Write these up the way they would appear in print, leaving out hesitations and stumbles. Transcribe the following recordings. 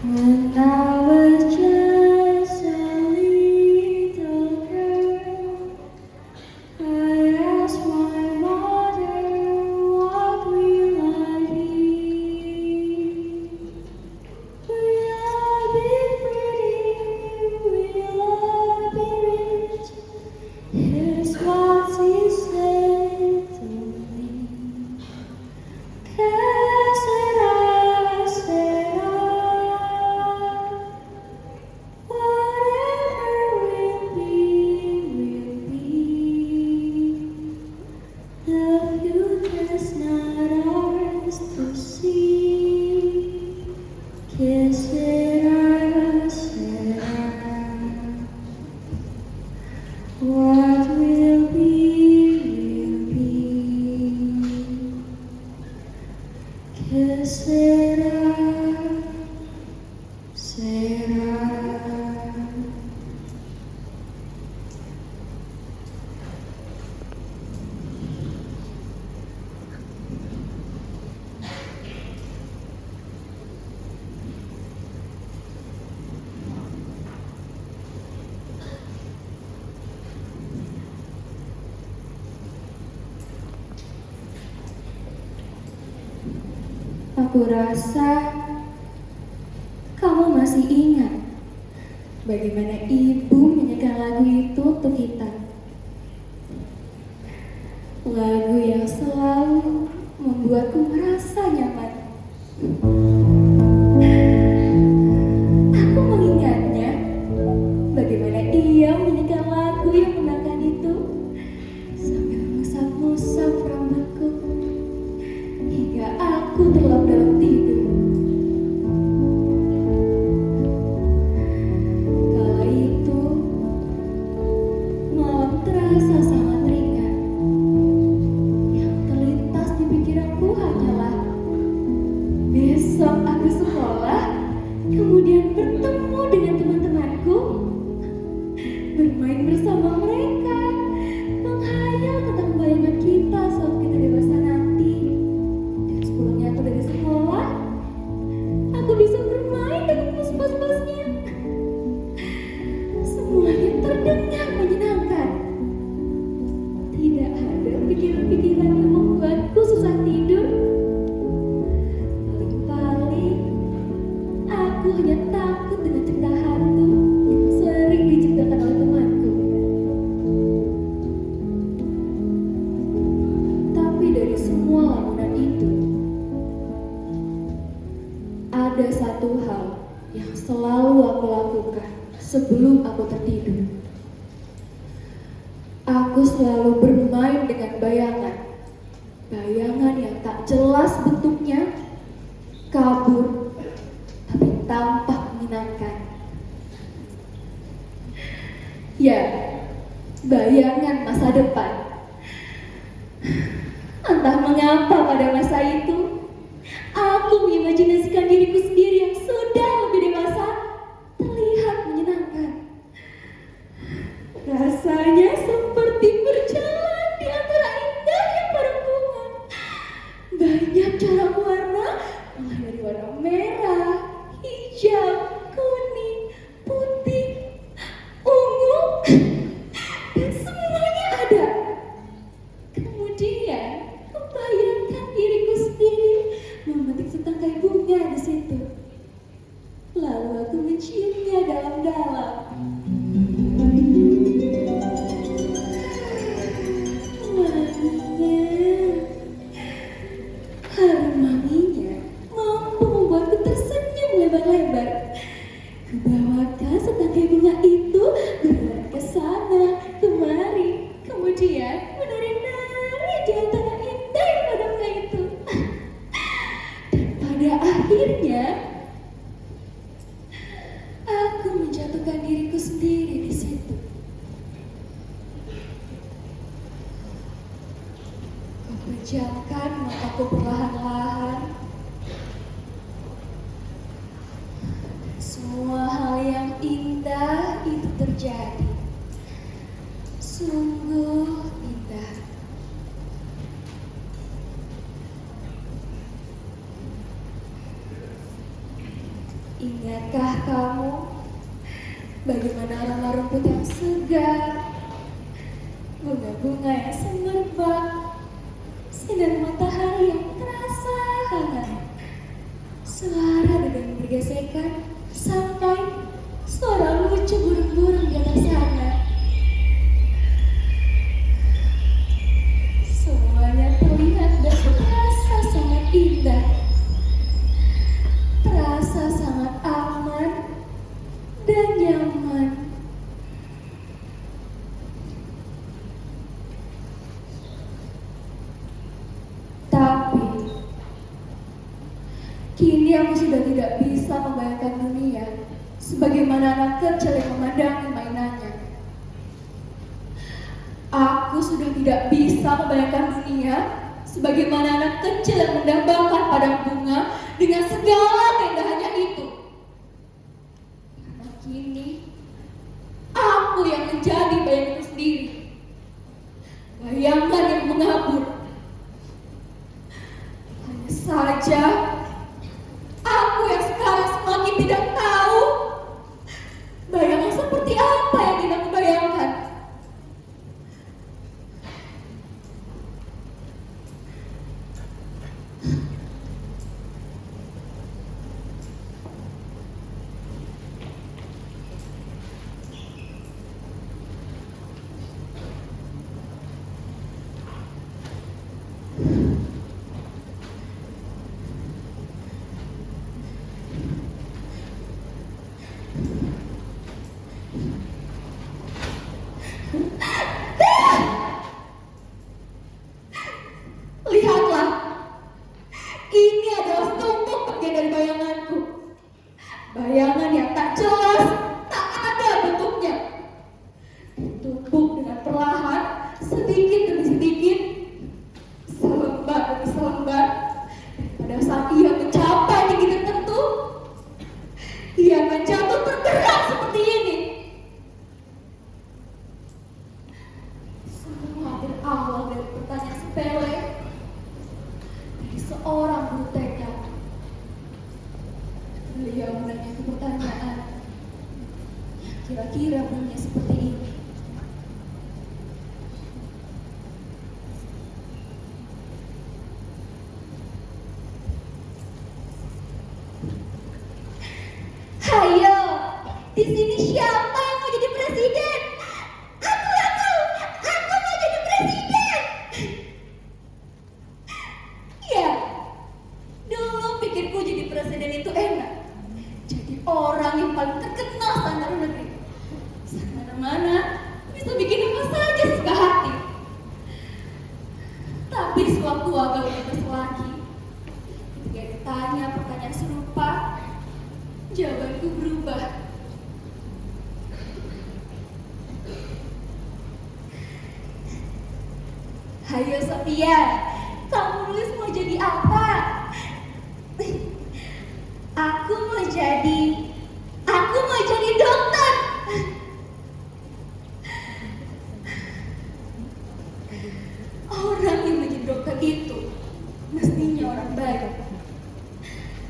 When I was just a little girl, I asked my mother, what will I be? Will I be pretty? Will I be rich? Here's what she said to me. Que será, será. Whatever will be. The future's not ours to see. Que será, será. What will be, will be. Que será, será. Aku rasa kamu masih ingat bagaimana ibu menyanyikan lagu itu untuk kita. Lagu yang selalu membuatku merasa nyaman. Aku mengingatnya bagaimana ia menyanyikan lagu yang menenangkan itu sambil mengusap-ngusap rambutku hingga aku terlelap dalam tidur. Kala itu malam terasa sangat ringan. Yang terlintas di pikiranku hanyalah besok aku sekolah, kemudian bertemu dengan teman-temanku, bermain bersama mereka, menghayal tentang bayangan kita saat kita dewasa nanti. Dan sepulangnya aku dari sekolah, aku bisa bermain dengan pas-pas-pasnya. Semuanya terdengar menyenangkan. Tidak ada pikiran-pikiran yang membuatku susah tidur. Paling-paling aku hanya takut dengan cerita hantu yang sering diceritakan oleh temanku. Tapi dari semua lamunan itu, ada satu hal yang selalu aku lakukan sebelum aku tertidur. Aku selalu bermain dengan bayangan. Bayangan yang tak jelas bentuknya, kabur, tapi tampak menyenangkan. Ya, bayangan masa depan. Entah mengapa pada masa itu, aku mengimajinasikan diriku sendiri yang sudah lebih dewasa terlihat menyenangkan. Rasanya seperti berjalan di antara indahnya perempuan. Banyak corak warna, mulai dari warna merah, hijau, kuning, putih, ungu, dan semuanya ada. Kemudian, membayangkan diriku sendiri memetik setangkai bunga di situ. Lalu aku menciumnya dalam-dalam. Harum wanginya mampu membuatku tersenyum lebar-lebar. Kubawakan setangkai bunga itu berlari ke sana, kemari, kemudian menari-nari di antara indah yang pada bunga itu. Dan pada akhirnya, aku menjatuhkan diriku sendiri di situ. Pejamkan mataku perlahan-lahan. Semua hal yang indah itu terjadi. Sungguh indah. Ingatkah kamu bagaimana aroma rumput yang segar, bunga-bunga yang semerbak, sinar matahari yang terasa hangat, suara dedaunan bergesekan, sampai suara lucu burung-burung di atas sana. Semuanya terlihat dan terasa sangat indah, terasa sangat aman dan nyaman. Tapi kini aku sudah tidak bisa membayangkan dunia sebagaimana anak kecil yang memandangi mainannya. Aku sudah tidak bisa membayangkan dunia sebagaimana anak kecil yang mendambakan padang bunga dengan segala keindahannya itu. Karena kini aku yang menjadi bayanganku sendiri, bayangan yang mengabur. Hanya saja aku yang sekarang semakin tidak tahu bayangan seperti apa yang tidak kubayangkan. Lihatlah, ini adalah setumpuk bagian dari bayanganku. Bayangan yang tak jelas, tak ada bentuknya. Ditumpuk dengan perlahan, sedikit demi sedikit, selembar demi selembar. Pada saat ia mencapai tinggi tertentu, ia akan jatuh tergerak seperti ini. Semua berawal dari pertanyaan sepele dari seorang guru TK. Beliau menanyakan pertanyaan kira-kira bunyinya seperti ini. Hayo, di sini siapa yang mau jadi presiden? Aku mau jadi presiden. Ya, dulu pikirku jadi presiden itu enak. Jadi orang yang paling terkenal standar negeri. Mana-mana bisa bikin apa saja suka hati. Tapi sewaktu agak lebih lagi, ketika ditanya pertanyaan serupa, jawabanku berubah. Hayo Sophia, kamu nulis mau jadi apa? Aku mau jadi dokter. Orang yang menjadi dokter itu mestinya orang baik.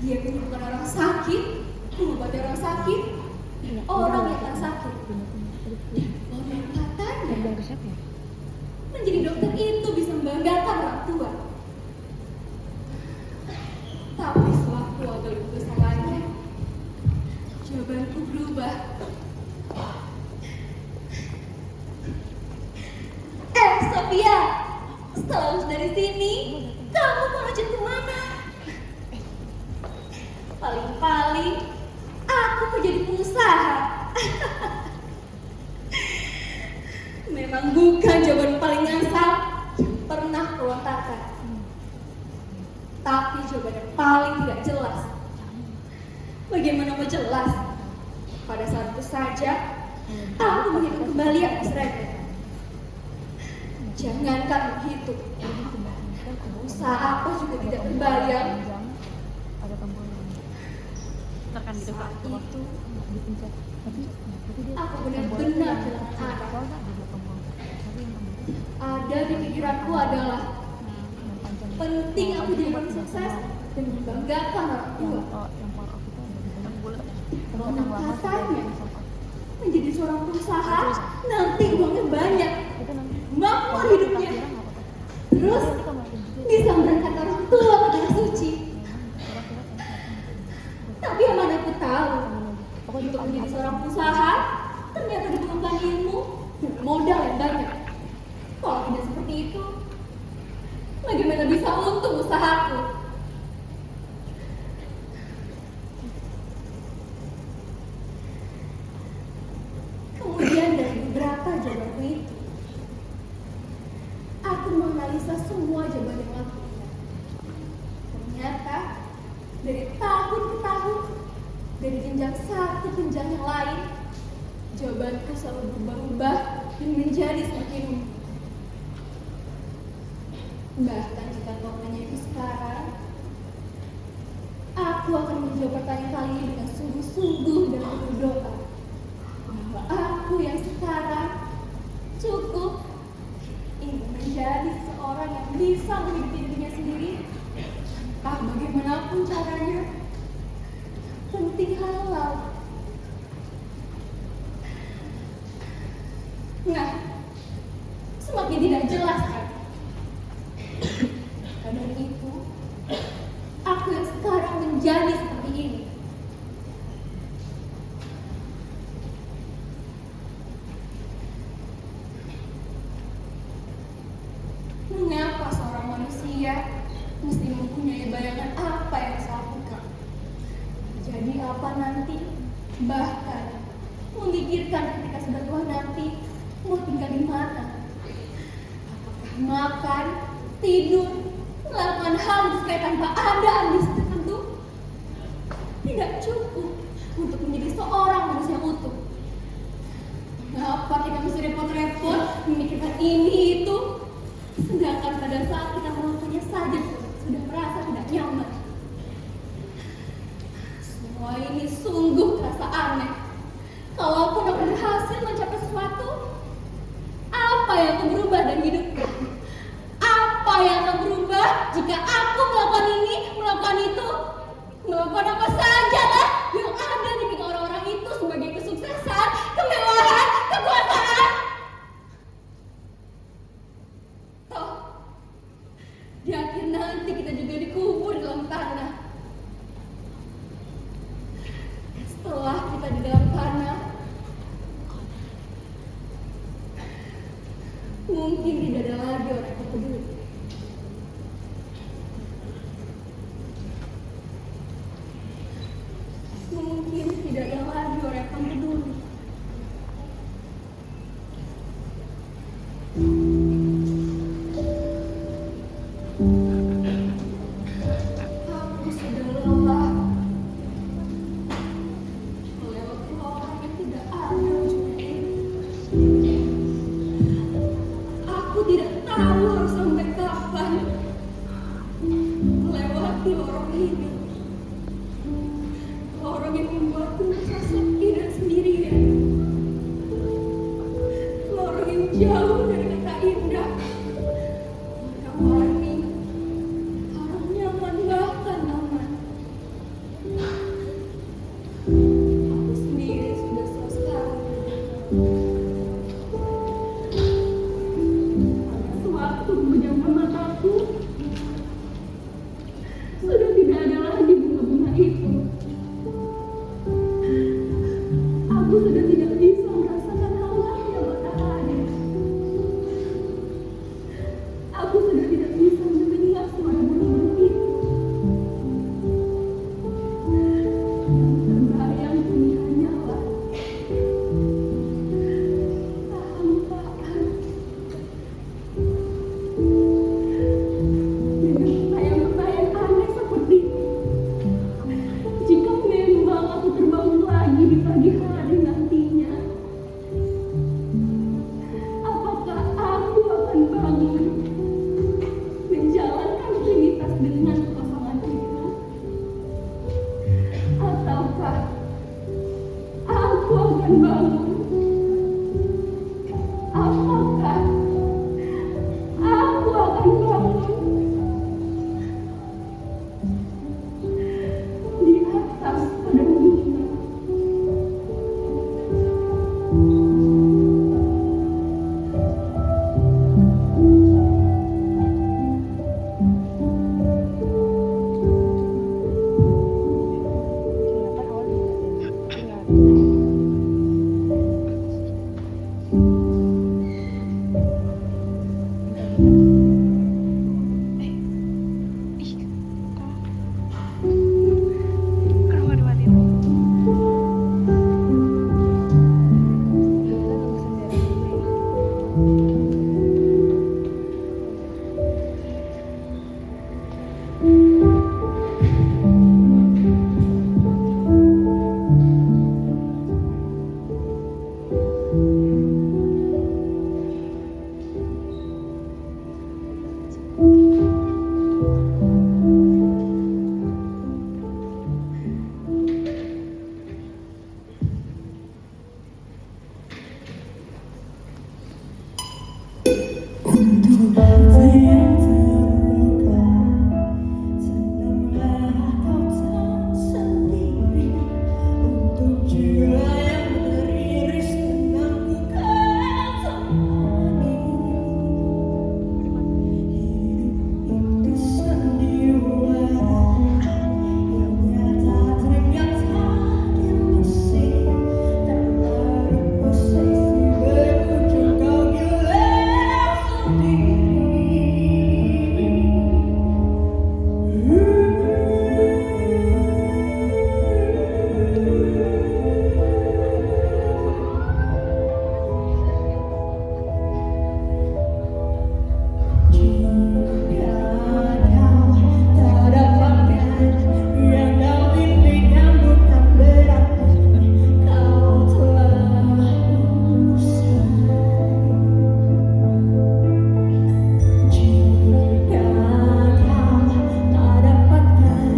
Dia menyembuhkan orang sakit, mengobati orang sakit, orang yang tak sakit. Orang katanya menjadi dokter itu bisa membanggakan orang tua. Tapi sewaktu agak lebih besar lagi, jawabanku berubah. Sophia, setelah lulus dari sini, kamu mau lanjut kemana? Paling-paling aku mau jadi pengusaha. Memang bukan jawaban paling nyasar yang pernah kulontarkan, tapi jawaban yang paling tidak jelas. Bagaimana mau jelas? Pada saat itu saja, aku menghitung kembali atas seragam. Jangankan begitu, usaha apa juga tidak terbayang. Saat itu, aku benar-benar kehilangan arah. ada di pikiranku adalah penting aku jadi orang sukses dan membanggakan orang tua. Konon katanya menjadi seorang pengusaha nanti uangnya banyak, makmur hidupnya, terus bisa merangkap orang tua ke tanah suci. Tapi yang mana aku tahu, untuk menjadi seorang pengusaha ternyata diperlukan ilmu dan modal yang banyak. Kalau tidak seperti itu, bagaimana bisa untung usahaku? Kemudian dari beberapa jawabanku itu, aku menganalisa semua jawaban yang aku. Ternyata dari tahun ke tahun, dari jenjang satu ke jenjang yang lain, jawabanku selalu berubah-ubah dan menjadi semakin unik. Bahkan jika kau menanyaku sekarang, aku akan menjawab pertanyaan kali ini dengan sungguh-sungguh dan berdoa bahwa aku yang sekarang cukup ingin menjadi seorang yang bisa menghidupi dirinya sendiri, entah bagaimanapun caranya, penting halal. Nah, semakin tidak jelas kan? Karena itu, aku yang sekarang menjadi seperti ini. Mengapa seorang manusia mesti mempunyai bayangan apa yang saya lakukan? Jadi apa nanti? Bahkan memikirkan ketika sudah tua nanti mau tinggal di mana? Apakah makan, tidur, melakukan hal supaya tanpa ada ambisi tertentu? Tidak cukup untuk menjadi seorang manusia utuh. Mengapa kita mesti repot-repot memikirkan ini itu? Sedangkan pada saat kita melakukannya saja sudah merasa tidak nyaman. Semua ini sungguh terasa aneh. Kalaupun aku berhasil mencapai sesuatu, apa yang akan berubah dari hidupku? Apa yang akan berubah jika aku melakukan ini, melakukan itu, melakukan apa saja lah yang ada di pikiran orang-orang itu sebagai kesuksesan, kemewahan, kekuasaan? Toh, di akhir nanti kita juga dikubur dalam tanah. Setelah kita di dalam tanah, mungkin tidak ada lagi orang yang peduli. Mungkin tidak ada lagi orang yang peduli. Aku sudah lelah melewati orang yang tidak ada ujungnya. Aku tidak tahu harus sampai kapan melewati orang ini. Orang yang membuatku merasa sepi dan sendirian. Orang yang jauh dari kata indah, warna-warni, orang nyaman bahkan aman. Aku sendiri sudah selesai. Sewaktu memejamkan mataku, sudah tidak ada lagi bunga-bunga itu. Aku sudah tidak bisa merasakan hangatnya matahari. Aku sudah tidak bisa mendengar suara burung-burung itu. Yang terbayang kini hanyalah kehampaan. Dengan pertanyaan-pertanyaan aneh seperti jika memang aku terbangun lagi di pagi hari nantinya, apakah aku akan bangun menjalankan rutinitas dengan kekosongan itu? Ataukah aku akan bangun? Apakah Kenapa dimatiin? Untuk hati yang terluka, senanglah kau tak sendiri. Untuk jiwa yang teriris, tenang ku kan temani. Hidup itu sandiwara yang nyata ternyata ilusi. Tak ada posisi berujung kau gila sendiri. Jika kau tak dapatkan yang kau impikan, bukan berarti kau telah usai. Jika kau tak dapatkan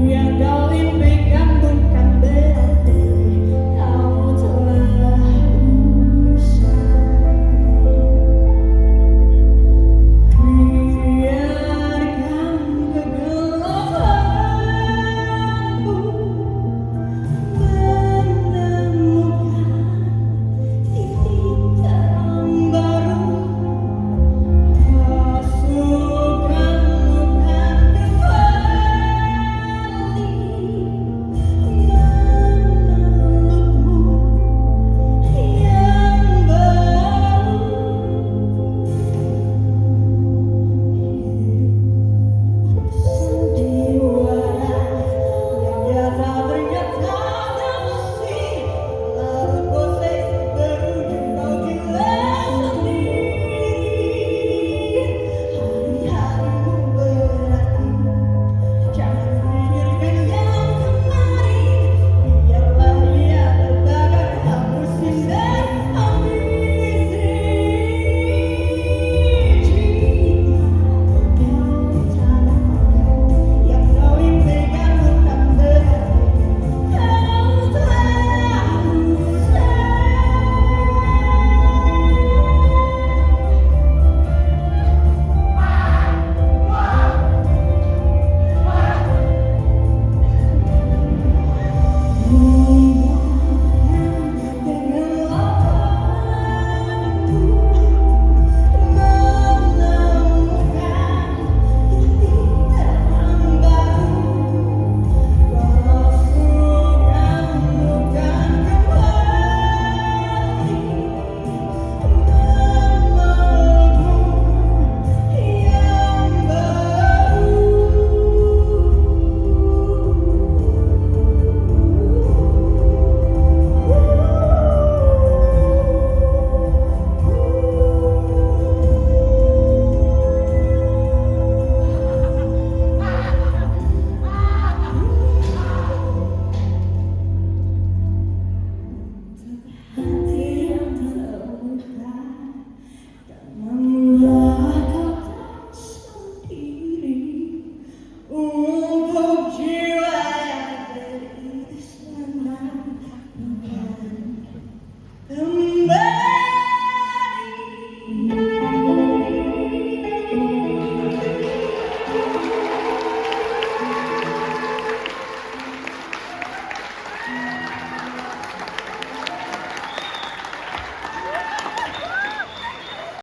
yang kau impikan, bukan berarti kau telah usai. Biarkan kegelapanmu menemukan titik terang baru. Pasukan bukan kembali memelukku yang baru. Sandiwara yang nyata ternyata ilusi. Larut posisi berujung kau gila sendiri. Hari-harimu berarti jangan pikirkan yang kemarin. Biarlah ia terbakar hapusin dan ambisi. Yang kau impikan bukan berarti kau telah usai. Hati yang terluka, tenanglah kau tak sendiri. Untuk jiwa yang teriris, tenang bukan kembali.